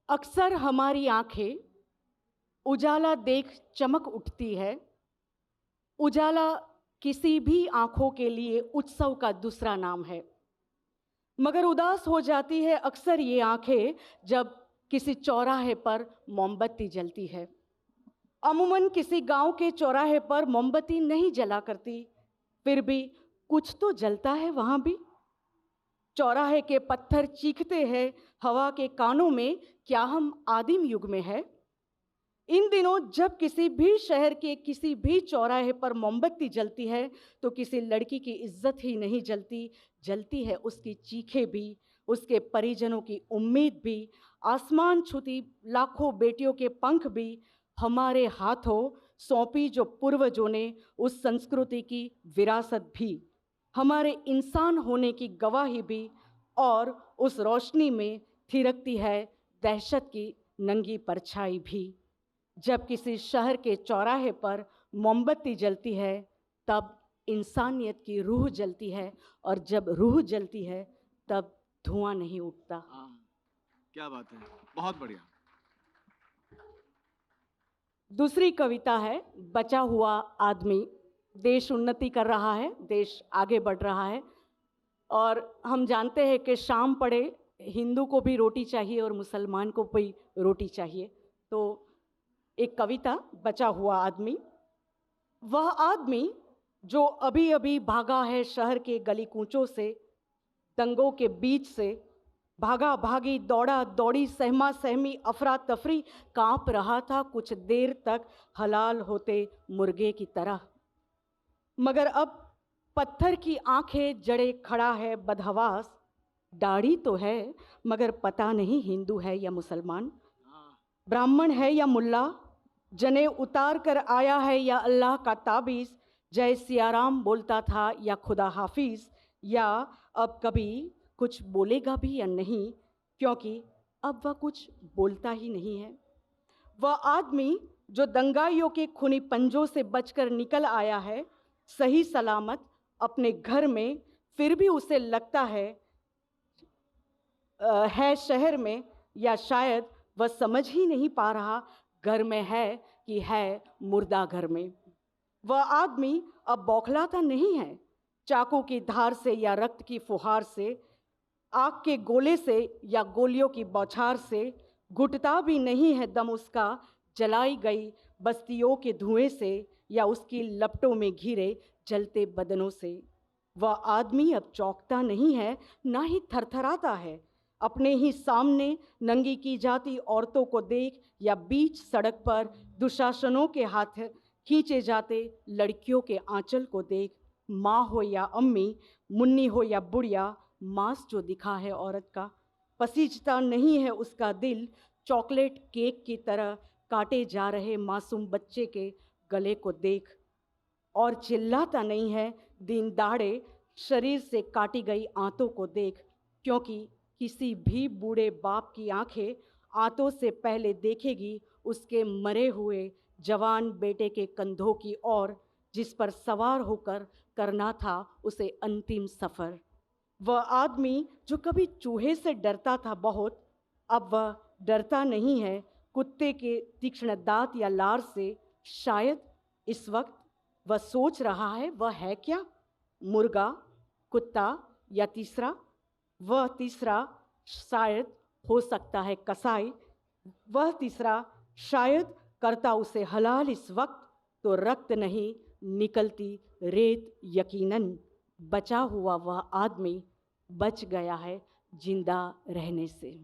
अक्सर हमारी आंखें उजाला देख चमक उठती है। उजाला किसी भी आंखों के लिए उत्सव का दूसरा नाम है, मगर उदास हो जाती है अक्सर ये आंखें जब किसी चौराहे पर मोमबत्ती जलती है। अमूमन किसी गांव के चौराहे पर मोमबत्ती नहीं जला करती, फिर भी कुछ तो जलता है वहां भी। चौराहे के पत्थर चीखते हैं हवा के कानों में, क्या हम आदिम युग में है? इन दिनों जब किसी भी शहर के किसी भी चौराहे पर मोमबत्ती जलती है तो किसी लड़की की इज्जत ही नहीं जलती, जलती है उसकी चीखें भी, उसके परिजनों की उम्मीद भी, आसमान छूती लाखों बेटियों के पंख भी, हमारे हाथों सौंपी जो पूर्वजों ने उस संस्कृति की विरासत भी, हमारे इंसान होने की गवाही भी। और उस रोशनी में थिरकती है दहशत की नंगी परछाई भी। जब किसी शहर के चौराहे पर मोमबत्ती जलती है तब इंसानियत की रूह जलती है, और जब रूह जलती है तब धुआं नहीं उठता। क्या बात है, बहुत बढ़िया। दूसरी कविता है बचा हुआ आदमी। देश उन्नति कर रहा है, देश आगे बढ़ रहा है, और हम जानते हैं कि शाम पड़े हिंदू को भी रोटी चाहिए और मुसलमान को भी रोटी चाहिए। तो एक कविता, बचा हुआ आदमी। वह आदमी जो अभी अभी भागा है शहर के गली कूचों से, दंगों के बीच से, भागा भागी दौड़ा दौड़ी सहमा सहमी अफरा तफरी, कांप रहा था कुछ देर तक हलाल होते मुर्गे की तरह। मगर अब पत्थर की आंखें जड़े खड़ा है बदहवास। दाढ़ी तो है मगर पता नहीं हिंदू है या मुसलमान, ब्राह्मण है या मुल्ला, जने उतार कर आया है या अल्लाह का ताबीज़, जय सियाराम बोलता था या खुदा हाफिज, या अब कभी कुछ बोलेगा भी या नहीं, क्योंकि अब वह कुछ बोलता ही नहीं है। वह आदमी जो दंगाइयों के खूनी पंजों से बचकर निकल आया है सही सलामत अपने घर में, फिर भी उसे लगता है शहर में, या शायद वह समझ ही नहीं पा रहा घर में है कि है मुर्दा घर में। वह आदमी अब बौखलाता नहीं है चाकू की धार से या रक्त की फुहार से, आग के गोले से या गोलियों की बौछार से, घुटता भी नहीं है दम उसका जलाई गई बस्तियों के धुएं से या उसकी लपटों में घिरे जलते बदनों से। वह आदमी अब चौंकता नहीं है, ना ही थरथराता है अपने ही सामने नंगी की जाती औरतों को देख, या बीच सड़क पर दुशासनों के हाथ खींचे जाते लड़कियों के आंचल को देख। माँ हो या अम्मी, मुन्नी हो या बुढ़िया, मांस जो दिखा है औरत का, पसीजता नहीं है उसका दिल चॉकलेट केक की तरह काटे जा रहे मासूम बच्चे के गले को देख। और चिल्लाता नहीं है दिन दाढ़े शरीर से काटी गई आंतों को देख, क्योंकि किसी भी बूढ़े बाप की आंखें आंतों से पहले देखेगी उसके मरे हुए जवान बेटे के कंधों की ओर, जिस पर सवार होकर करना था उसे अंतिम सफ़र। वह आदमी जो कभी चूहे से डरता था बहुत, अब वह डरता नहीं है कुत्ते के तीक्ष्ण दांत या लार से। शायद इस वक्त वह सोच रहा है वह है क्या, मुर्गा, कुत्ता या तीसरा? वह तीसरा शायद हो सकता है कसाई। वह तीसरा शायद करता उसे हलाल इस वक्त तो रक्त नहीं निकलती रेत यकीनन। बचा हुआ वह आदमी बच गया है जिंदा रहने से।